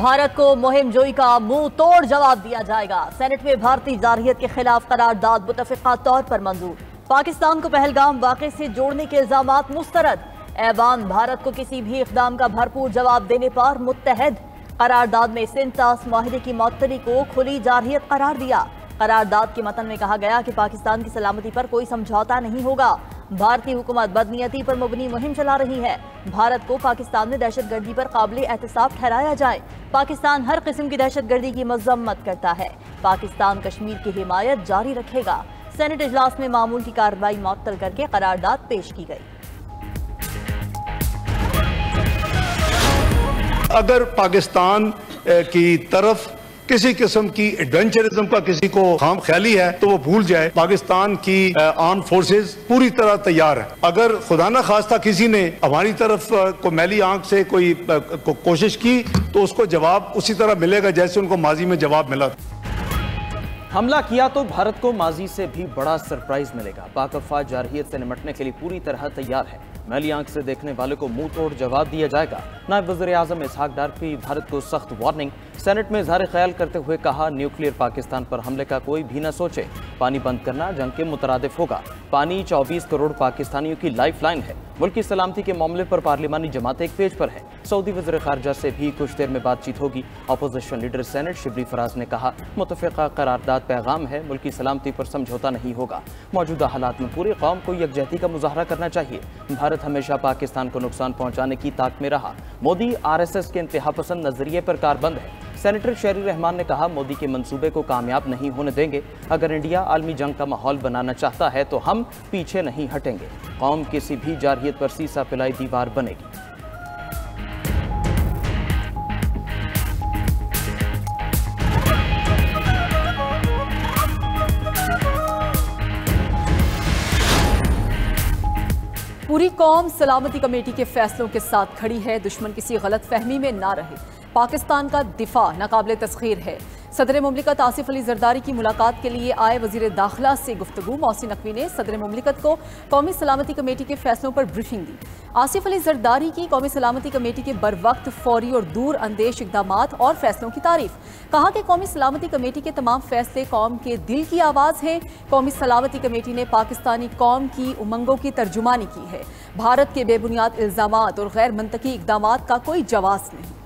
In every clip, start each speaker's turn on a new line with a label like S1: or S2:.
S1: भारत को मुहिम जोई का मुंह तोड़ जवाब दिया जाएगा। सेनेट में भारतीय जारहियत के खिलाफ करारदाद मुतफ़िक़ा तौर पर मंजूर। पाकिस्तान को पहलगाम वाक़े से जोड़ने के इल्ज़ामात मुस्तरद। ऐवान भारत को किसी भी इक़दाम का भरपूर जवाब देने पर मुत्तहद। करारदाद में सिंतास माहिदे की मअतली को खुली जारहियत करार दिया। करारदाद के मतन में कहा गया कि पाकिस्तान की सलामती पर कोई समझौता नहीं होगा। भारतीय हुकूमत बदनीयती पर मुबनी मुहिम चला रही है। भारत को पाकिस्तान में दहशतगर्दी पर काबिल एहतसाब ठहराया जाए। पाकिस्तान हर किस्म की दहशतगर्दी की मजम्मत करता है। पाकिस्तान कश्मीर की हिमायत जारी रखेगा। सेनेट इजलास में मामूल की कार्रवाई मुअत्तल करके करारदाद पेश की गई।
S2: अगर पाकिस्तान की तरफ किसी किस्म की एडवेंचरिज्म का किसी को खाम ख्याली है तो वो भूल जाए। पाकिस्तान की आर्म फोर्सेस पूरी तरह तैयार है। अगर खुदा न खास्ता किसी ने हमारी तरफ को मैली आंख से कोई कोशिश की तो उसको जवाब उसी तरह मिलेगा जैसे उनको माजी में जवाब मिला।
S3: हमला किया तो भारत को माजी से भी बड़ा सरप्राइज मिलेगा। पाक अफवाज जारहियत से निपटने के लिए पूरी तरह तैयार है। मैली आंख से देखने वाले को मुंह तोड़ जवाब दिया जाएगा। नायब वज़ीर आज़म इसहाक डार की भारत को सख्त वार्निंग। सेनेट में इज़हार ख्याल करते हुए कहा, न्यूक्लियर पाकिस्तान पर हमले का कोई भी न सोचे। पानी बंद करना जंग के मुतरादिफ होगा। पानी 24 करोड़ पाकिस्तानियों की लाइफ लाइन है। मुल्क की सलामती के मामले पर पार्लिमानी जमात एक पेज पर है। सऊदी वज़ीर ख़ारजा से भी कुछ देर में बातचीत होगी। Opposition leader senate Shibli Faraz ने कहा, मुतफ़िक़ा करारदाद पैगाम है, मुल्क की सलामती पर समझौता नहीं होगा। मौजूदा हालात में पूरी कौम को यकजहती का मुजाहरा करना चाहिए। भारत हमेशा पाकिस्तान को नुकसान पहुँचाने की ताक में रहा। मोदी RSS के इंतहा पसंद नजरिए पर कारबंद है। सेनेटर शेरी रहमान ने कहा, मोदी के मंसूबे को कामयाब नहीं होने देंगे। अगर इंडिया आलमी जंग का माहौल बनाना चाहता है तो हम पीछे नहीं हटेंगे। कौम किसी भी जारहियत पर सीसा पिलाई दीवार बनेगी।
S4: पूरी कौम सलामती कमेटी के फैसलों के साथ खड़ी है। दुश्मन किसी गलत फहमी में ना रहे। पाकिस्तान का दिफा नाकाबिले तस्खीर है। सदर मुमलिकत आसिफ अली जरदारी की मुलाकात के लिए आए वजीर दाखिला से गुफ्तगू। मोहसिन नकवी ने सदर मुमलिकत को कौमी सलामती कमेटी के फैसलों पर ब्रीफिंग दी। आसिफ अली जरदारी की कौमी सलामती कमेटी के बरवक्त, फौरी और दूर अंदेश इक़दामात और फैसलों की तारीफ। कहा कि कौमी सलामती कमेटी के तमाम फैसले कौम के दिल की आवाज़ हैं। कौमी सलामती कमेटी ने पाकिस्तानी कौम की उमंगों की तर्जुमानी की है। भारत के बेबुनियाद इल्ज़ामात और गैर मंतकी इक़दामात का कोई जवाब नहीं।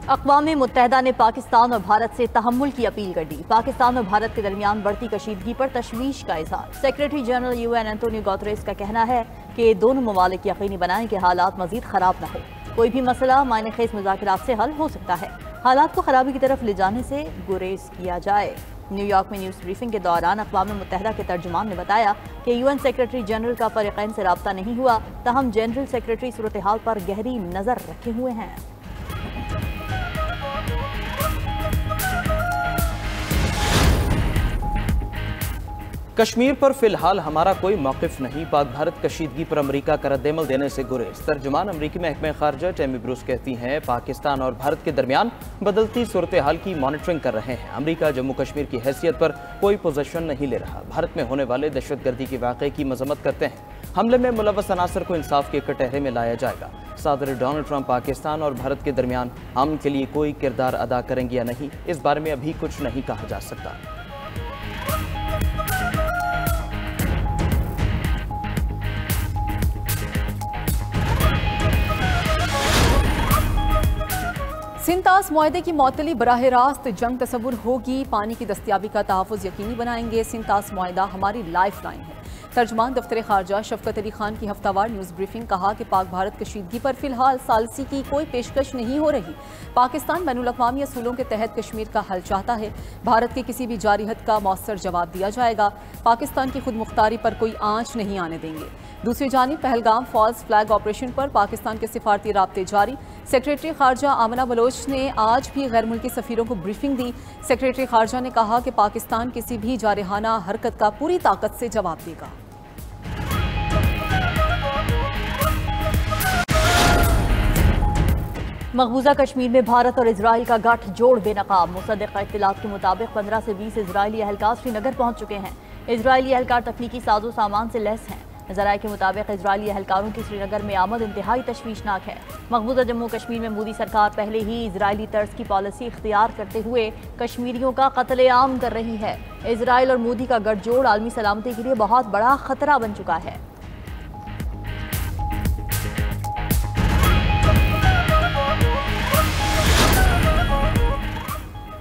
S1: अक़वाम मुत्तहिदा ने पाकिस्तान और भारत से तहम्मुल की अपील कर दी। पाकिस्तान और भारत के दरमियान बढ़ती कशीदगी पर तशवीश का इज़हार। Secretary general UN Antonio Guterres का कहना है कि दोनों ममालिक यकीनी बनाएं कि हालात मज़ीद ख़राब न हो। कोई भी मसला मायने-ख़ेज़ मुज़ाकरात से हल हो सकता है। हालात को ख़राबी की तरफ ले जाने से गुरेज किया जाए। न्यूयॉर्क में न्यूज़ ब्रीफिंग के दौरान अक़वाम मुत्तहिदा के तर्जुमान ने बताया कि UN सेक्रेटरी जनरल का फ़रीक़ैन से रब्ता नहीं हुआ, तहम जनरल सेक्रेटरी सूरत हाल पर गहरी नज़र रखे हुए हैं।
S3: कश्मीर पर फिलहाल हमारा कोई मौक़िफ़ नहीं। पाक भारत कशीदगी पर अमरीका का रद्देमल देने से गुरेज। तर्जुमान अमरीकी महकमे ख़ारजा टेमी ब्रूस कहती हैं, पाकिस्तान और भारत के दरमियान बदलती सूरत हाल की मॉनिटरिंग कर रहे हैं। अमरीका जम्मू कश्मीर की हैसियत पर कोई पोजीशन नहीं ले रहा। भारत में होने वाले दहशतगर्दी के वाक़े की मज़म्मत करते हैं। हमले में मुलव्वस अनासर को इंसाफ के कटहरे में लाया जाएगा। सदर डोनाल्ड ट्रंप पाकिस्तान और भारत के दरमियान अमन के लिए कोई किरदार अदा करेंगे या नहीं, इस बारे में अभी कुछ नहीं कहा जा सकता।
S4: सिंतास मुआहदे की मअतली बराह रास्त जंग तस्वुर होगी। पानी की दस्तियाबी का तहफ़्फ़ुज़ यकीनी बनाएंगे। सिंतास मुआहदा हमारी लाइफ लाइन है। तर्जमान दफ्तर ख़ारजा शफ़क़त अली खान की हफ्तावार न्यूज़ ब्रीफिंग। कहा कि पाक भारत कशीदगी पर फ़िलहाल सालसी की कोई पेशकश नहीं हो रही। पाकिस्तान बैनुल-अक़वामी असूलों के तहत कश्मीर का हल चाहता है। भारत के किसी भी जारहियत का मौसर जवाब दिया जाएगा। पाकिस्तान की खुद मुख्तारी पर कोई आँच नहीं आने देंगे। दूसरी जानिब पहलगाम फॉल्स फ्लैग ऑपरेशन पर पाकिस्तान के सिफारती राब्ते जारी। सेक्रेटरी ख़ारजा आमना बलोच ने आज भी गैर मुल्की सफ़ीरों को ब्रीफिंग दी। सेक्रेटरी ख़ारजा ने कहा कि पाकिस्तान किसी भी जारहाना हरकत का पूरी ताकत से जवाब देगा।
S1: मकबूजा कश्मीर में भारत और इजराइल का गठजोड़ बेनकाब। मुसद्दिक़ इत्तलात के मुताबिक 15 से 20 इजरायली एहलकार श्रीनगर पहुंच चुके हैं। इजरायली एहलकार तकनीकी साजो सामान से लैस हैं। जराये के मुताबिक इजरायली एहलकारों की श्रीनगर में आमद इंतहाई तशवीशनाक है। मकबूजा जम्मू कश्मीर में मोदी सरकार पहले ही इजरायली तर्ज की पॉलिसी इख्तियार करते हुए कश्मीरियों का कत्लेआम कर रही है। इजरायल और मोदी का गठजोड़ आलमी सलामती के लिए बहुत बड़ा खतरा बन चुका है।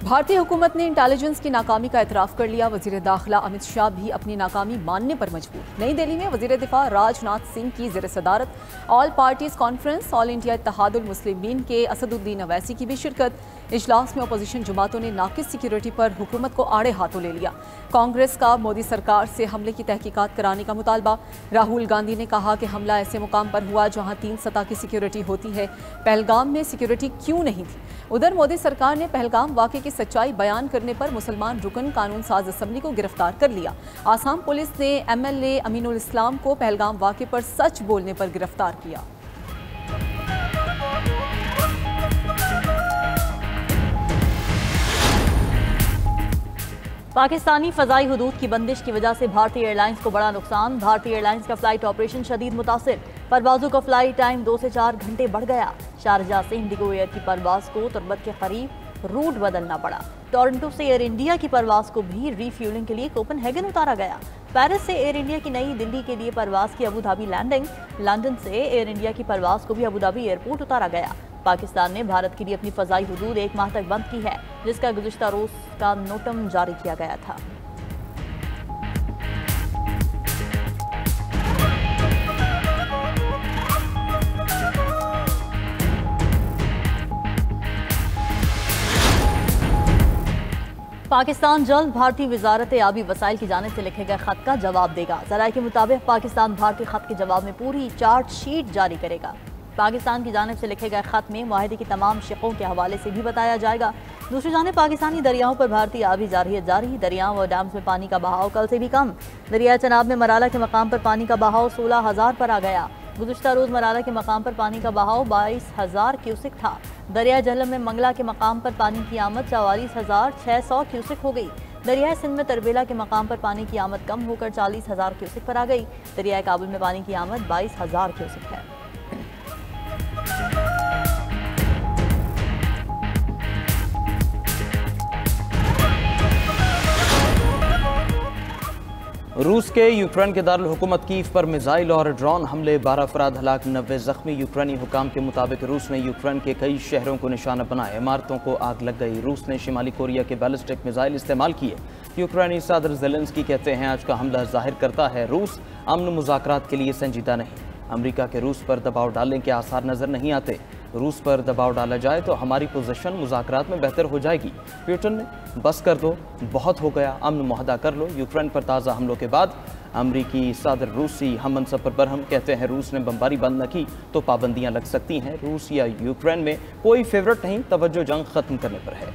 S4: भारतीय हुकूमत ने इंटेलिजेंस की नाकामी का एतराफ़ कर लिया। वज़ीर दाखिला अमित शाह भी अपनी नाकामी मानने पर मजबूर। नई दिल्ली में वज़ीर दिफा राजनाथ सिंह की ज़ेर सदारत all parties conference all India Ittehadul Muslimeen के असदुद्दीन अवैसी की भी शिरकत। इजलास में अपोजिशन जमातों ने नाकिस सिक्योरिटी पर हुकूमत को आड़े हाथों ले लिया। कांग्रेस का मोदी सरकार से हमले की तहकीकात कराने का मुतालबा। राहुल गांधी ने कहा कि हमला ऐसे मुकाम पर हुआ जहां 3 सतह की सिक्योरिटी होती है, पहलगाम में सिक्योरिटी क्यों नहीं थी। उधर मोदी सरकार ने पहलगाम वाक़े की सच्चाई बयान करने पर मुसलमान रुकन कानून साज असम्बली को गिरफ्तार कर लिया। आसाम पुलिस ने MLA अमीनुल इस्लाम को पहलगाम वाक़े पर सच बोलने पर गिरफ्तार किया।
S1: पाकिस्तानी फ़ज़ाई हुदूद की बंदिश की वजह से भारतीय एयरलाइंस को बड़ा नुकसान। भारतीय एयरलाइंस का फ्लाइट ऑपरेशन शदीद मुतासिर। परवाज़ों का फ्लाइट टाइम 2 से 4 घंटे बढ़ गया। शारजाह से इंडिगो एयर की परवाज़ को तुर्बत के करीब रूट बदलना पड़ा। टोरंटो से एयर इंडिया की परवाज़ को भी रीफ्यूलिंग के लिए कोपनहेगन उतारा गया। पेरिस से एयर इंडिया की नई दिल्ली के लिए परवाज़ की अबू धाबी लैंडिंग। लंदन से एयर इंडिया की परवाज़ को भी अबू धाबी एयरपोर्ट उतारा गया। पाकिस्तान ने भारत के लिए अपनी फ़ज़ाई हुदूद 1 माह तक बंद की है, जिसका गुज़िश्ता रोज़ का नोटम जारी किया गया था। पाकिस्तान जल्द भारतीय वजारत आबी वसाइल की जानिब से लिखे गए खत का जवाब देगा। ज़राए के मुताबिक पाकिस्तान भारतीय खत के जवाब में पूरी चार्जशीट जारी करेगा। पाकिस्तान की जानिब से लिखे गए खत में मुआहदे की तमाम शिकों के हवाले से भी बताया जाएगा। दूसरी जानिब पाकिस्तानी दरियाओं पर भारतीय आबी जारहियत जारी। दरियाओं और डैम्स में पानी का बहाव कल से भी कम। दरिया चनाब में मराला के मकाम पर पानी का बहाव 16,000 पर आ गया। गुज़िश्ता रोज़ मराला के मकाम पर पानी का बहाव 22,000 क्यूसिक था। दरिया झेलम में मंगला के मकाम पर पानी की आमद 44,600 क्यूसिक हो गई। दरिया सिंध में तरबेला के मकाम पर पानी की आमद कम होकर 40,000 क्यूसिक पर आ गई। दरिया काबुल में पानी की आमद 22,000 क्यूसिक है।
S3: रूस के यूक्रेन के दारुल हुकूमत कीव पर मिसाइल और ड्रोन हमले, 12 अफराद हलाक, 90 जख्मी। यूक्रेनी हुकाम के मुताबिक रूस ने यूक्रेन के कई शहरों को निशाना बनाया। इमारतों को आग लग गई। रूस ने शिमाली कोरिया के बैलिस्टिक मिसाइल इस्तेमाल किए। यूक्रेनी सदर ज़ेलेंस्की कहते हैं आज का हमला जाहिर करता है रूस अमन मुज़ाकरात के लिए संजीदा नहीं। अमेरिका के रूस पर दबाव डालने के आसार नजर नहीं आते। रूस पर दबाव डाला जाए तो हमारी पोजीशन मुज़ाकरात में बेहतर हो जाएगी। पुतिन ने बस कर दो, बहुत हो गया, अमन मुआहदा कर लो। यूक्रेन पर ताज़ा हमलों के बाद अमरीकी सदर रूसी हम मनसब पर बरहम, कहते हैं रूस ने बमबारी बंद न की तो पाबंदियां लग सकती हैं। रूस या यूक्रेन में कोई फेवरेट नहीं, तवज्जो जंग खत्म करने पर है।